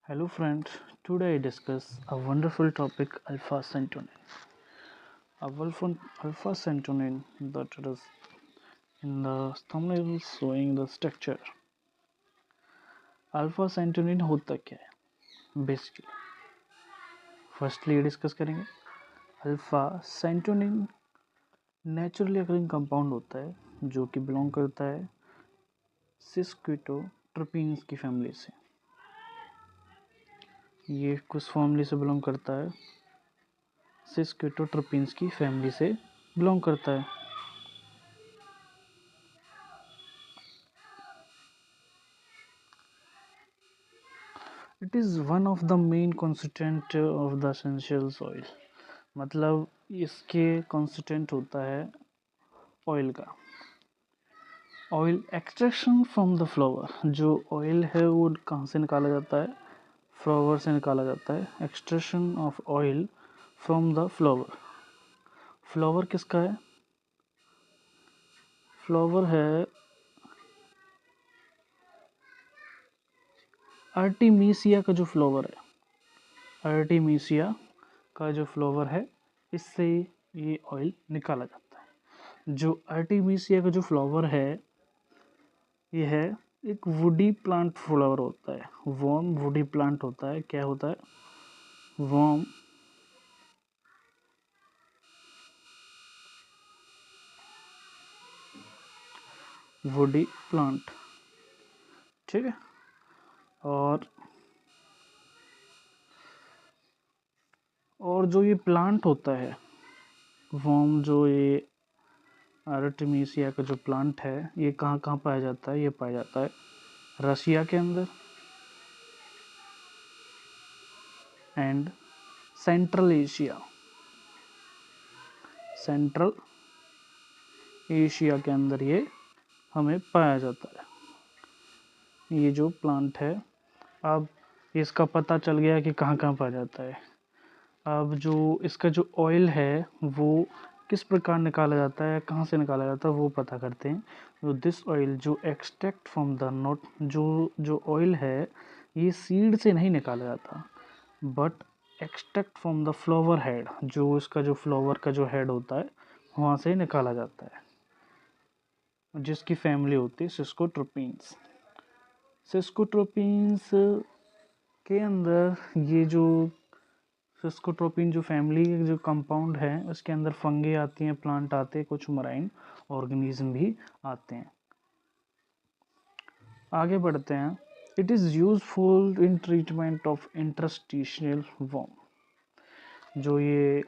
Hello friends, today I discuss a wonderful topic alpha syntonic. Alpha syntonic that is in the thumbnail showing the structure. Alpha santonin होता क्या है basically firstly discuss करेंगे। Alpha santonin naturally occurring compound होता है जो कि belong करता है सिस्क्विटोट्रोपिन्स की फैमिली से। ये किस फैमिली से बिलोंग करता है? सिस्क्विटोट्रोपिन्स की फैमिली से बिलोंग करता है। It is one of the main constituent of the essential oil. मतलब इसके कॉन्स्टिट्यूएंट होता है ऑयल का। Oil extraction from the flower, जो ऑयल है वो कहाँ से निकाला जाता है? फ्लावर से निकाला जाता है। Extraction of oil from the flower. Flower किसका है? फ्लावर है आर्टिमीसिया का जो फ्लावर है, आर्टिमीसिया का जो फ्लावर है, इससे ये ऑयल निकाला जाता है। जो आर्टिमीसिया का जो फ्लावर है, ये है एक वुडी प्लांट फ्लावर होता है। वर्म वुडी प्लांट होता है। क्या होता है? वर्म वुडी प्लांट, ठीक है। और जो ये प्लांट होता है वर्म, जो ये आर्टेमिसिया का जो प्लांट है, ये कहाँ कहाँ पाया जाता है? ये पाया जाता है रशिया के अंदर and central Asia. Central Asia के अंदर ये हमें पाया जाता है ये जो प्लांट है। अब इसका पता चल गया कि कहाँ कहाँ पाया जाता है। अब जो इसका जो ऑयल है वो किस प्रकार निकाला जाता है, कहाँ से निकाला जाता है, वो पता करते हैं। तो दिस ऑयल जो एक्सट्रैक्ट फ्रॉम द नोट, जो जो ऑयल है ये सीड से नहीं निकाला जाता, but extract from the flower head, जो इसका जो फ्लावर का जो हेड होता है वहाँ से निकाला जाता है, जिसकी फैमिली होती है सिस्कोट्रोपिन्स। सिस्कोट्रोपिन्स के अंदर ये जो सिस्कोट्रोपिन जो फैमिली जो कंपाउंड है उसके अंदर फंगे आती हैं, प्लांट आते हैं, कुछ मराइन ऑर्गेनिज्म भी आते हैं। आगे बढ़ते हैं। It is useful in treatment of interstitial worm. जो ये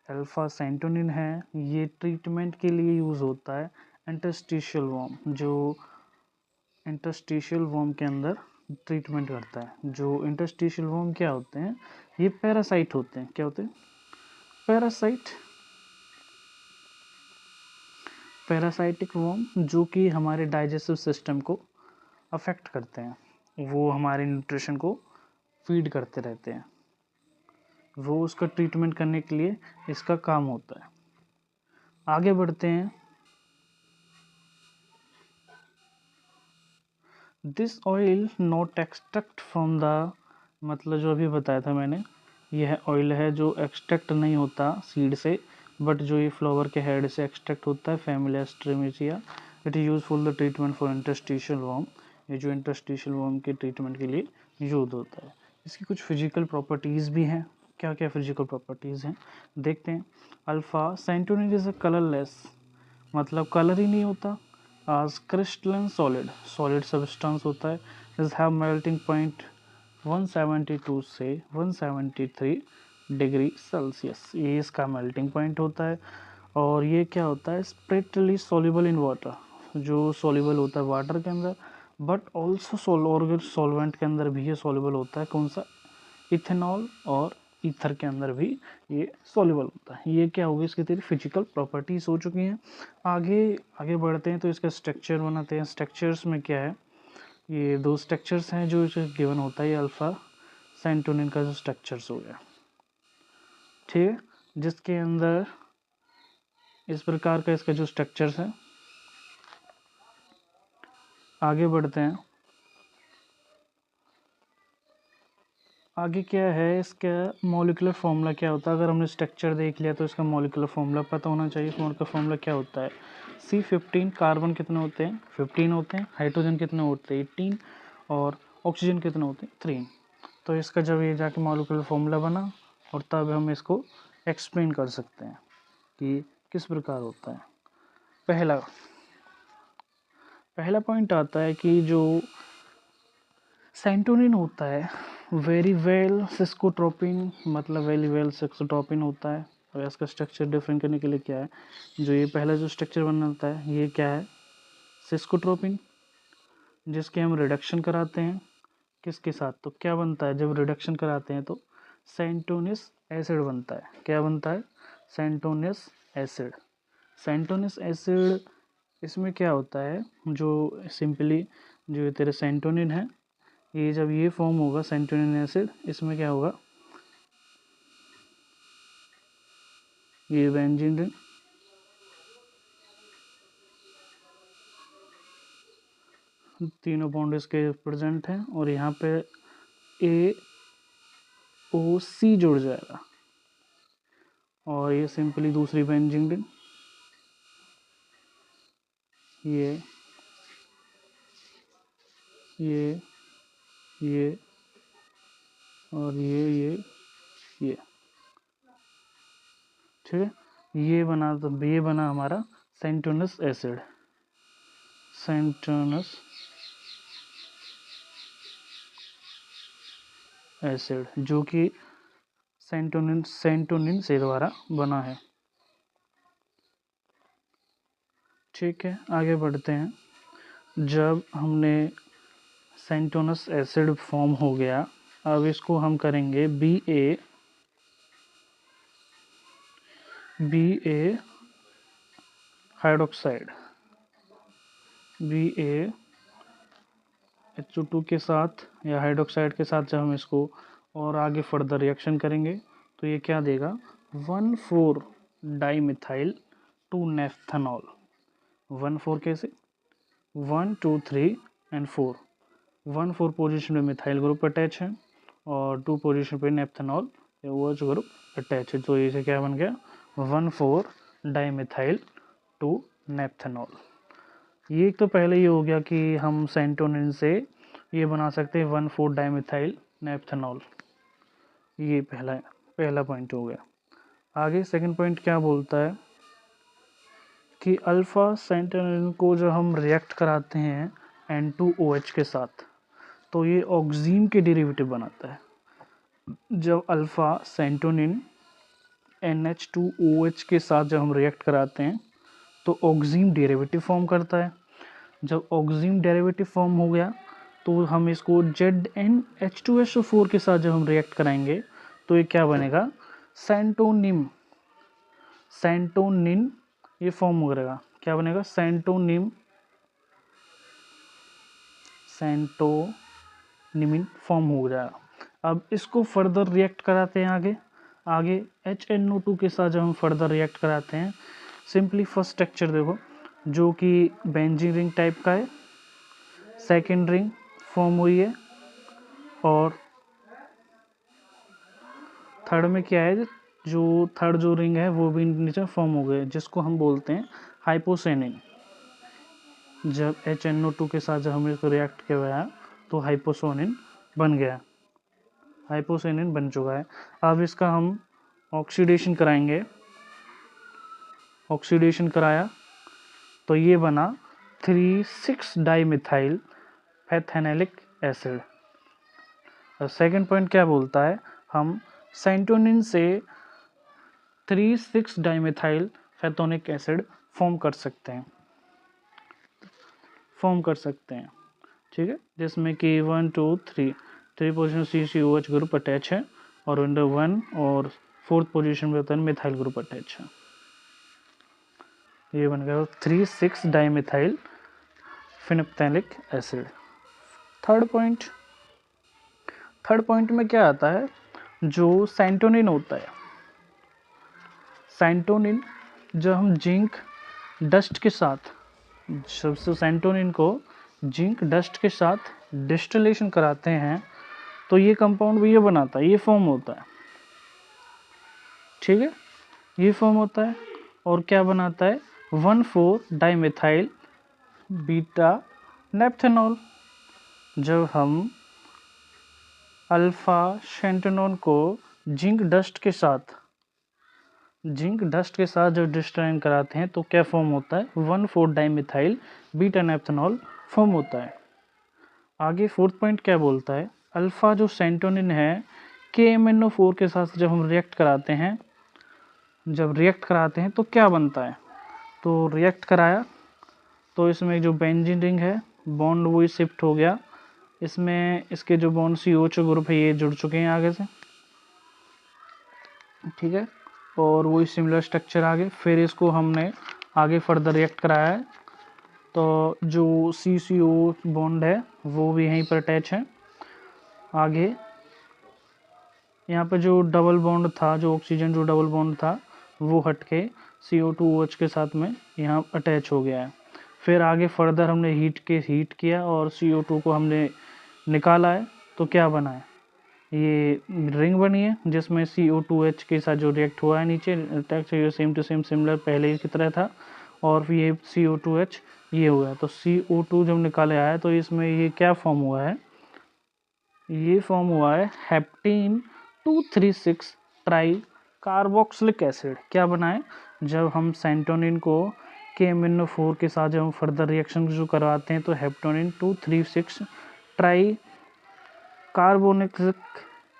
अल्फा सेंटोनिन है ये ट्रीटमेंट के लिए यूज़ होता है इंटरस्टिशियल वर्म। जो इंटरस्टिशियल वर्म के अंदर ट्रीटमेंट करता है। जो इंटरस्टिशियल वर्म क्या होते हैं? ये पैरासाइट होते हैं। क्या होते हैं? पैरासाइट, पैरासाइटिक वर्म, जो कि हमारे डाइजेस्टिव सिस्टम को अफेक्ट करते हैं। वो हमारे न्यूट्रिशन को फीड करते रहते हैं। वो उसका ट्रीटमेंट करने के लिए इसका काम होता है। आगे बढ़ते हैं। This oil not extract from the, मतलब जो अभी बताया था मैंने, यह ऑयल है जो एक्सट्रैक्ट नहीं होता सीड से, बट जो ये फ्लावर के हेड से एक्सट्रैक्ट होता है, फैमिली एस्ट्रेमेचिया। It is useful the treatment for interstitial worm. ये जो इंटरस्टिशियल वर्म के ट्रीटमेंट के लिए यूज होता है। इसकी कुछ फिजिकल प्रॉपर्टीज़ भी हैं। क्या क्या फिजिकल प्रॉपर्टीज़ हैं देखते हैं। अल्फा सेंटोनिन इज अ कलरलेस, मतलब कलर ही नहीं होता। आज क्रिस्टलन सॉलिड, सॉलिड सब्सटेंस होता है। इज हैव मेल्टिंग पॉइंट 172 से 173 डिग्री सेल्सियस, ये इसका मेल्टिंग पॉइंट होता है। और ये क्या होता है? स्प्रेटली सॉल्युबल इन वाटर, जो सॉल्युबल होता है वाटर के अंदर, बट ऑल्सो सॉल्वेंट के अंदर भी ये सॉल्युबल होता है। कौन सा? इथेनॉल और ईथर के अंदर भी ये सॉल्युबल होता है। ये क्या होगी? इसकी तेरी फिजिकल प्रॉपर्टीज हो चुकी हैं। आगे आगे बढ़ते हैं तो इसका स्ट्रक्चर बनाते हैं। स्ट्रक्चर्स में क्या है? ये दो स्ट्रक्चर्स हैं जो इसे गिवन होता है। ये अल्फा सेंटोनिन का जो स्ट्रक्चर्स हो गया, ठीक है, जिसके अंदर इस प्रकार का इसका जो स्ट्रक्चर्स है। आगे बढ़ते हैं। आगे क्या है, इसका मॉलिक्यूलर फॉर्मूला क्या होता है। अगर हमने स्ट्रक्चर देख लिया तो इसका मॉलिक्यूलर फॉर्मूला पता होना चाहिए। का फॉर्मूला क्या होता है, C15, कार्बन कितने होते हैं 15 होते हैं, हाइड्रोजन कितने होते हैं 18 और ऑक्सीजन कितने होते हैं 3। तो इसका जब ये जाके मॉलिक्यूलर फॉर्मूला बना और तब हम इसको एक्सप्लेन कर सकते हैं कि किस प्रकार होता है। पहला पॉइंट आता है कि जो सेंटोनिन होता है वेरी वेल सिस्कोट्रोपिन, मतलब वेरी वेल सिस्कोट्रोपिन होता है। और इसका स्ट्रक्चर डिफरेंट करने के लिए क्या है, जो ये पहला जो स्ट्रक्चर बनाता है ये क्या है, सिस्कोट्रोपिन, जिसके हम रिडक्शन कराते हैं किसके साथ, तो क्या बनता है, जब रिडक्शन कराते हैं तो सेंटोनिस एसिड बनता है। क्या बनता है, सेंटोनिस एसिड। सेंटोनिस एसिड इसमें क्या होता है, जो सिंपली जो तेरे सेंटोनिन है, ये जब ये फॉर्म होगा सेंटोनिन एसिड, इसमें क्या होगा, ये बेंजीन रिंग, तीनों बॉन्ड इसके प्रेजेंट हैं और यहाँ पे AOC जुड़ जाएगा और ये सिंपली दूसरी बेंजीन रिंग, ये और ये ठीक है। ये बना हमारा सेंटोनस एसिड। सेंटोनस एसिड जो कि सेंटोनिन से द्वारा बना है। ठीक है, आगे बढ़ते हैं। जब हमने सेंटोनस एसिड फॉर्म हो गया, अब इसको हम करेंगे BA हाइड्रोक्साइड, BaHO2 के साथ या हाइड्रोक्साइड के साथ जब हम इसको और आगे फर्दर रिएक्शन करेंगे तो ये क्या देगा, 1,4 डाइमिथाइल 2 नेफ्थेनॉल। 1,4 कैसे, 1 2 3 एंड 4, 1,4 पोजीशन पे मिथाइल ग्रुप अटैच है और 2 पोजीशन पे नेफ्थेनॉल OH ग्रुप अटैच है। तो इसे क्या बन गया, 1,4 डाइमिथाइल 2 नेफ्थेनॉल। ये तो पहले ही हो गया कि हम सेंटोनिन से ये बना सकते हैं 1,4 डाइमिथाइल नेफ्थेनॉल। ये पहला पॉइंट हो गया। आगे सेकंड पॉइंट क्या बोलता है कि अल्फा सेंटोनिन को जो हम रिएक्ट कराते हैं N2OH के साथ तो ये ऑक्सीन के डेरिवेटिव बनाता है। जब अल्फा सेंटोनिन NH2OH के साथ जब हम रिएक्ट कराते हैं तो ऑक्सीन डेरिवेटिव फॉर्म करता है। जब ऑक्सीन डेरिवेटिव फॉर्म हो गया तो हम इसको ZnH2SO4 के साथ जब हम रिएक्ट कराएंगे तो ये क्या बनेगा, सेंटोनिन ये फॉर्म हो जाएगा। क्या बनेगा, सेंटोनिन फॉर्म हो जाएगा। अब इसको फर्दर रिएक्ट कराते हैं आगे HNO2 के साथ जब हम फर्दर रिएक्ट कराते हैं, सिंपली फर्स्ट स्ट्रक्चर देखो जो कि बेंजीन रिंग टाइप का है, सेकेंड रिंग फॉर्म हुई है और थर्ड में क्या है, जो थर्ड जो रिंग है वो भी नीचे फॉर्म हो गए, जिसको हम बोलते हैं हाइपोसेनिन। जब HNO2 के साथ जब हम इसको रिएक्ट किया तो हाइपोसेनिन बन गया, हाइपोसेनिन बन चुका है। अब इसका हम ऑक्सीडेशन कराएंगे, ऑक्सीडेशन कराया तो ये बना 3,6 डाइमिथाइल पैथेनैलिक एसिड। और सेकंड पॉइंट क्या बोलता है, हम सेंटोनिन से 3,6 डाइमिथाइल पैथोनिक एसिड फॉर्म कर सकते हैं, ठीक है, जिसमें कि 1 2 3 पोजीशन CCOH ग्रुप अटैच है और अंडर 1 और 4th पोजीशन पे होता है मिथाइल ग्रुप अटैच है। ये बन गया 3,6 डाइमिथाइल फेनोप्थेनिक एसिड। थर्ड पॉइंट में क्या आता है, जो सेंटोनिन होता है, सेंटोनिन जब हम जिंक डस्ट के साथ, जब से सेंटोनिन को जिंक डस्ट के साथ डिस्टिलेशन कराते हैं तो ये कंपाउंड भी ये बनाता है, ये फॉर्म होता है, ठीक है, ये फॉर्म होता है। और क्या बनाता है, 1,4 डाइमेथाइल बीटा नेप्थेनॉल। जब हम अल्फा सेंटेनॉल को जिंक डस्ट के साथ जब डिस्ट्राइन कराते हैं तो क्या फॉर्म होता है, 1,4 डाइमेथाइल बीटा नेप्थेनॉल फॉर्म होता है। आगे फोर्थ पॉइंट क्या बोलता है, अल्फा जो सेंटोनिन है KMnO4 के साथ जब हम रिएक्ट कराते हैं तो क्या बनता है, तो रिएक्ट कराया तो इसमें जो बेंजीन रिंग है बॉन्ड वही शिफ्ट हो गया, इसमें इसके जो बॉन्ड COH ग्रुप है ये जुड़ चुके हैं आगे से, ठीक है, और वही सिमिलर स्ट्रक्चर आगे। फिर इसको हमने आगे फर्दर रिएक्ट कराया है तो जो CCO बॉन्ड है वो भी यहीं पर अटैच है। आगे यहाँ पर जो डबल बॉन्ड था, जो ऑक्सीजन जो डबल बॉन्ड था वो हट के CO2OH के साथ में यहाँ अटैच हो गया है। फिर आगे फर्दर हमने हीट किया और CO2 को हमने निकाला है तो क्या बना है, ये रिंग बनी है जिसमें CO2H के साथ जो रिएक्ट हुआ है नीचे attach same to same similar पहले की तरह था, और फिर ये CO2H ये हुआ है। तो CO2 जब निकाले आया तो इसमें ये क्या फॉर्म हुआ है, ये फॉर्म हुआ है हेप्टेन 236 ट्राई कार्बोक्सिलिक एसिड। क्या बना है, जब हम सेंटोनिन को KMnO4 के साथ जब हम फर्दर रिएक्शन जो करवाते हैं तो heptane 236 try carboxylic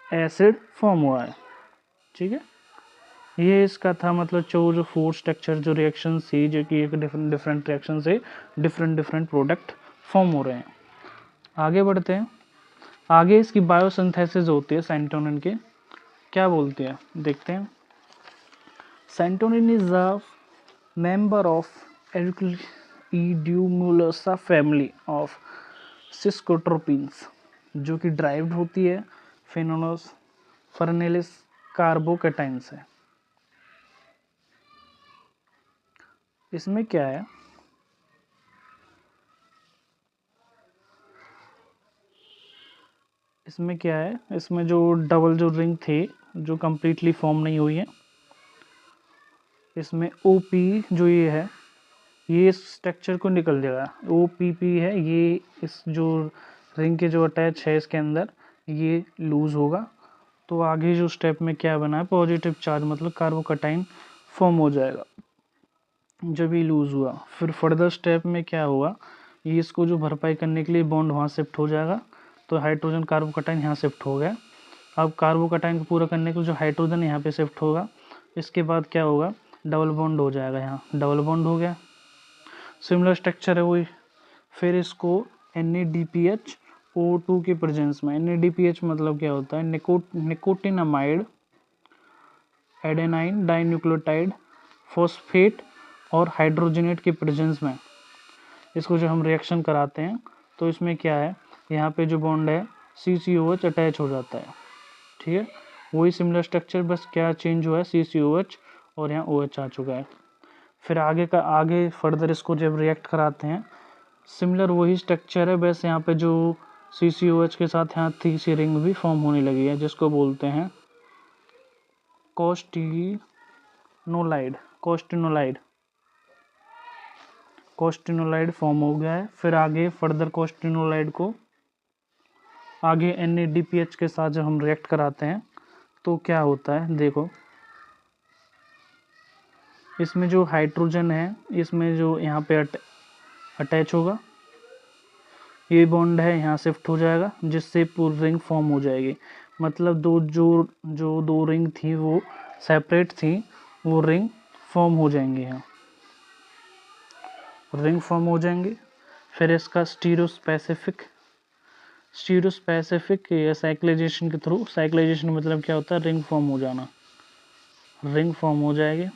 acid form हुआ है, ठीक है। ये इसका था मतलब जो फोर स्ट्रक्चर जो रिएक्शन थी जो कि एक डिफरेंट रिएक्शन से डिफरेंट प्रोडक्ट फॉर्म हो रहे हैं। आगे बढ़ते हैं, आगे इसकी बायोसिंथेसिस होती है सेंटोनिन के, क्या बोलते हैं देखते हैं। Santonin is a member of एल्क्यूमुलोसा फैमिली ऑफ सिस्कोट्रोपिन्स, जो कि ड्राइव्ड होती है फेनोनोस फर्नेलिस कार्बोकैटाइन से। इसमें क्या है, इसमें जो डबल जो रिंग थे जो कंप्लीटली फॉर्म नहीं हुई है, इसमें OP जो ये है ये इस स्ट्रक्चर को निकल जाएगा, OPP है ये, इस जो रिंग के जो अटैच है इसके अंदर ये लूज होगा। तो आगे जो स्टेप में क्या बना है, पॉजिटिव चार्ज मतलब कार्बोकैटाइन फॉर्म हो जाएगा जब ये लूज हुआ। फिर फर्दर स्टेप में क्या हुआ, ये इसको जो भरपाई करने के लिए बॉन्ड वहाँ शिफ्ट हो जाएगा, तो हाइड्रोजन कार्बोकैटाइन यहाँ शिफ्ट हो गया। अब कार्बोकैटाइन को पूरा करने के लिए जो हाइड्रोजन यहाँ पे शिफ्ट होगा, इसके बाद क्या होगा, डबल बॉन्ड हो जाएगा, यहाँ डबल बॉन्ड हो गया, सिमिलर स्ट्रक्चर है वही। फिर इसको NADPH O2 के प्रेजेंस में, NADPH मतलब क्या होता है, निकोटिनामाइड एडेनाइन डाइन्यूक्लियोटाइड फॉस्फेट और हाइड्रोजनेट के प्रेजेंस में इसको जो हम रिएक्शन कराते हैं तो इसमें क्या है, यहाँ पे जो बॉन्ड है CCOH अटैच हो जाता है, ठीक है, वही सिमिलर स्ट्रक्चर, बस क्या चेंज हुआ है CCOH और यहाँ OH आ चुका है। फिर आगे फर्दर इसको जब रिएक्ट कराते हैं सिमिलर वही स्ट्रक्चर है, बस यहाँ पे जो CCOH के साथ यहाँ तीसरी रिंग भी फॉर्म होने लगी है जिसको बोलते हैं कोस्टिनोलाइड फॉर्म हो गया है। फिर आगे फर्दर कोस्टिनोलाइड को आगे NADPH के साथ जब हम रिएक्ट कराते हैं तो क्या होता है, देखो इसमें जो हाइड्रोजन है इसमें जो यहाँ पे अटैच होगा, ये बॉन्ड है यहाँ शिफ्ट हो जाएगा जिससे पूरी रिंग फॉर्म हो जाएगी। मतलब दो रिंग थी वो सेपरेट थी, वो रिंग फॉर्म हो जाएंगे, यहाँ रिंग फॉर्म हो जाएंगे। फिर इसका स्टीरियोस्पेसिफिक या साइक्लाइजेशन के थ्रू, साइक्लाइजेशन मतलब क्या होता है, रिंग फॉर्म हो जाना, रिंग फॉर्म हो जाएगी।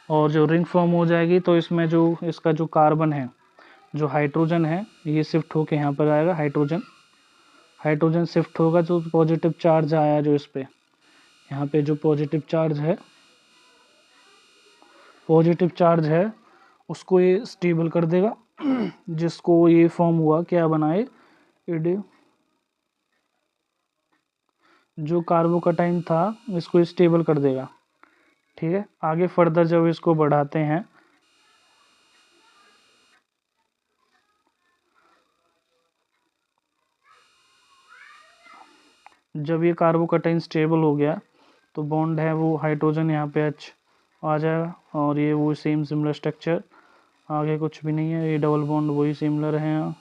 और जो रिंग फॉर्म हो जाएगी तो इसमें जो इसका जो कार्बन है, जो हाइड्रोजन है ये शिफ्ट होके यहाँ पर आएगा, हाइड्रोजन शिफ्ट होगा, जो पॉजिटिव चार्ज आया जो इस पे, यहाँ पे जो पॉजिटिव चार्ज है उसको ये स्टेबल कर देगा जिसको ये फॉर्म हुआ क्या बनाए, जो कार्बोकटाइन था इसको स्टेबल कर देगा। ठीक है, आगे फर्दर जब इसको बढ़ाते हैं, जब ये कार्बोकटाइन स्टेबल हो गया तो बॉन्ड है वो हाइड्रोजन यहाँ पे H आ जाएगा और ये वो सेम सिमिलर स्ट्रक्चर, आगे कुछ भी नहीं है, ये डबल बॉन्ड वही सिमिलर है यहाँ।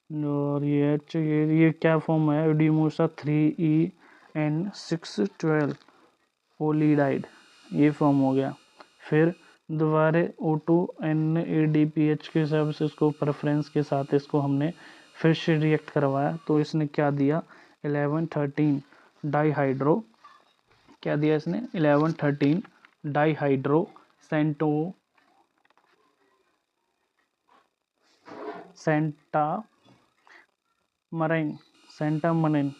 और ये H, ये क्या फॉर्म है, एडिमोसा 3En612 पोलीडाइड, ये फॉर्म हो गया। फिर दोबारा O2NADPH के हिसाब से इसको प्रेफरेंस के साथ इसको हमने फिर से रिएक्ट करवाया तो इसने क्या दिया, 1113 डाईहाइड्रो, क्या दिया इसने, 1113 डाईहाइड्रो सेंटामरीन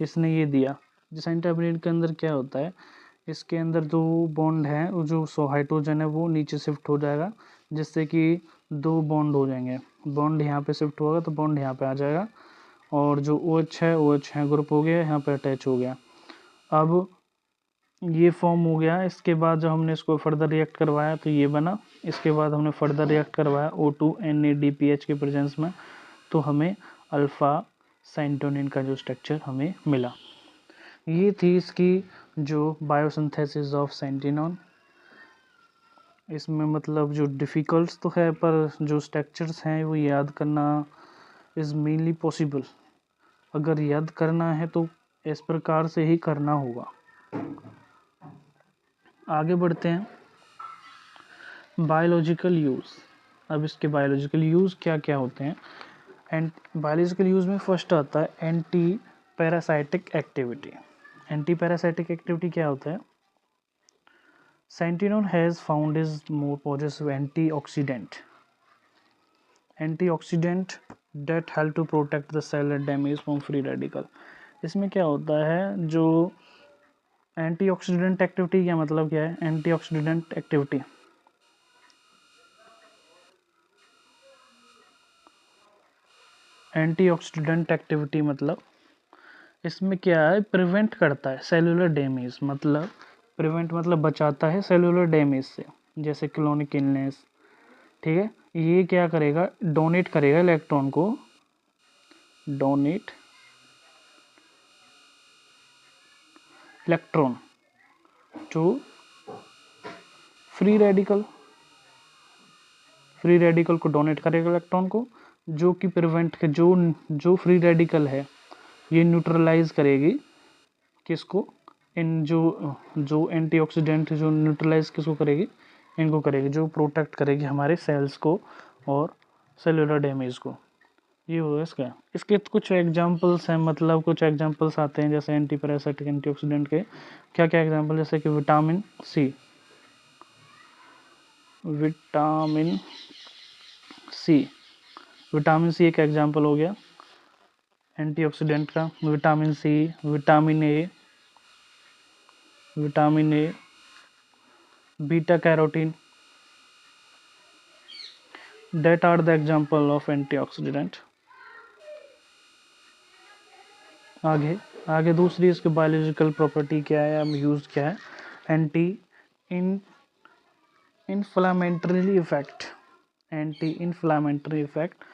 इसने ये दिया। सेंटामरीन के अंदर क्या होता है, इसके अंदर दो बॉन्ड है, जो हाइड्रोजन है वो नीचे शिफ्ट हो जाएगा, जिससे कि दो बॉन्ड हो जाएंगे, बॉन्ड यहाँ पे शिफ्ट होगा तो बॉन्ड यहाँ पे आ जाएगा, और जो OH है OH है ग्रुप हो गया, यहाँ पे अटैच हो गया। अब ये फॉर्म हो गया। इसके बाद जब हमने इसको फर्दर रिएक्ट करवाया तो ये बना। इसके बाद हमने फर्दर रिएक्ट करवाया O2NADPH के प्रेजेंस में, तो हमें अल्फ़ा सेंटोनिन का जो स्ट्रक्चर हमें मिला। ये थी इसकी जो बायोसिंथेसिस ऑफ सेंटिनॉन। इसमें मतलब जो डिफ़िकल्ट तो है, पर जो स्ट्रक्चर्स हैं वो याद करना इज़ मेनली पॉसिबल। अगर याद करना है तो इस प्रकार से ही करना होगा। आगे बढ़ते हैं, बायोलॉजिकल यूज़। अब इसके बायोलॉजिकल यूज़ क्या क्या होते हैं। एंड बायोलॉजिकल यूज़ में फर्स्ट आता है anti parasitic activity. Anti parasitic activity क्या होता है, santonin has found is more positive antioxidant that help to protect the cell damage from free radical। इसमें क्या होता है, जो एंटीऑक्सीडेंट एक्टिविटी का मतलब क्या है, एंटीऑक्सीडेंट एक्टिविटी मतलब इसमें क्या है, प्रिवेंट करता है सेलुलर डैमेज, मतलब प्रिवेंट मतलब बचाता है सेलुलर डैमेज से, जैसे क्रोनिक इलनेस। ठीक है, ये क्या करेगा, डोनेट करेगा इलेक्ट्रॉन को, donate electron to free radical को डोनेट करेगा इलेक्ट्रॉन को, जो कि प्रिवेंट के जो फ्री रेडिकल है ये न्यूट्रलाइज करेगी किसको, इन जो एंटीऑक्सीडेंट जो न्यूट्रलाइज किसको करेगी, इनको करेगी, जो प्रोटेक्ट करेगी हमारे सेल्स को और सेलुलर डैमेज को। ये होगा इसके कुछ एग्जांपल्स हैं, मतलब कुछ एग्जांपल्स आते हैं जैसे एंटी पैरासाइटिक एंटीऑक्सीडेंट के क्या क्या एग्जांपल, जैसे कि विटामिन सी एक एग्जांपल हो गया एंटीऑक्सीडेंट का। Vitamin C, vitamin A, beta carotene, that are the example of antioxidant। आगे दूसरी इसके बायोलॉजिकल प्रॉपर्टी क्या है, हम यूज क्या है, एंटी इन्फ्लामेटरी इफेक्ट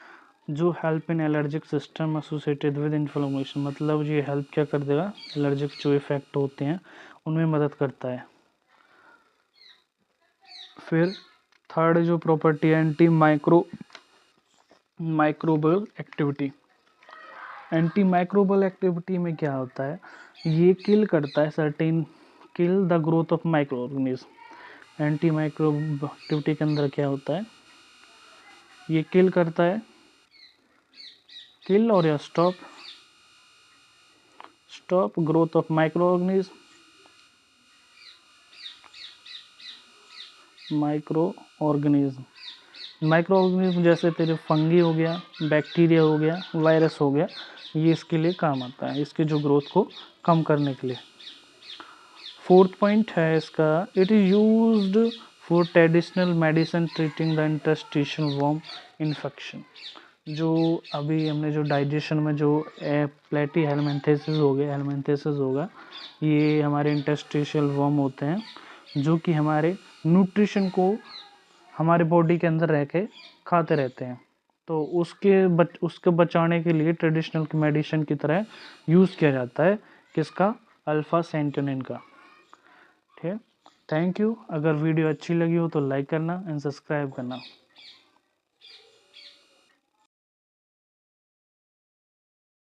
जो help in allergic system associated with inflammation, मतलब ये हेल्प क्या कर देगा, एलर्जिक जो इफेक्ट होते हैं उनमें मदद करता है। फिर थर्ड जो प्रॉपर्टी है anti microbial activity. Anti microbial activity में क्या होता है, ये किल करता है kill the growth of micro organism. Anti microbial activity के अंदर क्या होता है, ये किल करता है, किल और या stop growth of micro organism जैसे तेरे फंगी हो गया, बैक्टीरिया हो गया, वायरस हो गया, ये इसके लिए काम आता है, इसके जो ग्रोथ को कम करने के लिए। फोर्थ पॉइंट है इसका, it is used for traditional medicine treating the interstitial worm infection. जो अभी हमने जो डाइजेशन में जो प्लेटी हेलमिंथेसिस होगा, ये हमारे इंटेस्टिशियल वर्म होते हैं जो कि हमारे न्यूट्रिशन को हमारे बॉडी के अंदर रह के खाते रहते हैं। तो उसके बचाने के लिए ट्रेडिशनल मेडिसिन की तरह यूज़ किया जाता है किसका, अल्फा सेंटोनिन का। ठीक है, थैंक यू। अगर वीडियो अच्छी लगी हो तो लाइक करना एंड सब्सक्राइब करना।